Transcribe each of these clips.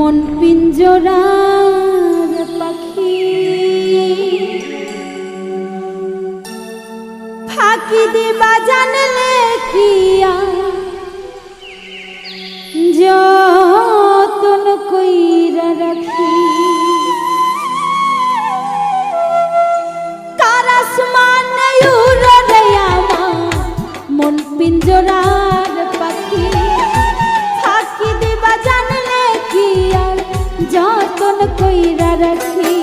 মন পিঞ্জরার পাখি ফাঁকি দিবা জানলে কিয়া যতন কইরা রাখি কার আসমানে উড়ে রে আমার মন পিঞ্জরার পাখি ফাঁকি দিবা জানলে কিয়া যতন কইরা রাখি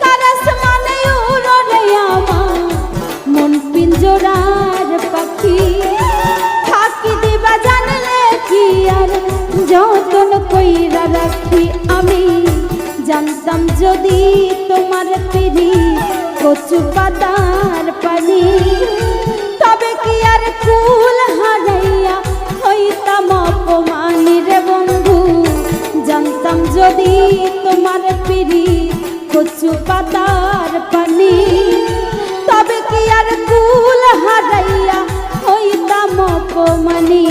কার আসমানে উড়ে রে আমার মন পিঞ্জরার পাখি ফাঁকি দিবা জানলে কি আর যতন কইরা রাখি আমি জানতাম যদি তোমার পিড়ি কচু পাতার পানি তবে কি আর কুল হারাইয়া হইতাম অপমানী রে বন্ধু জানতাম যদি তোমার পিড়ি কচু পাতার পানি তবে কি আর কুল হারাইয়া হইতাম অপমানী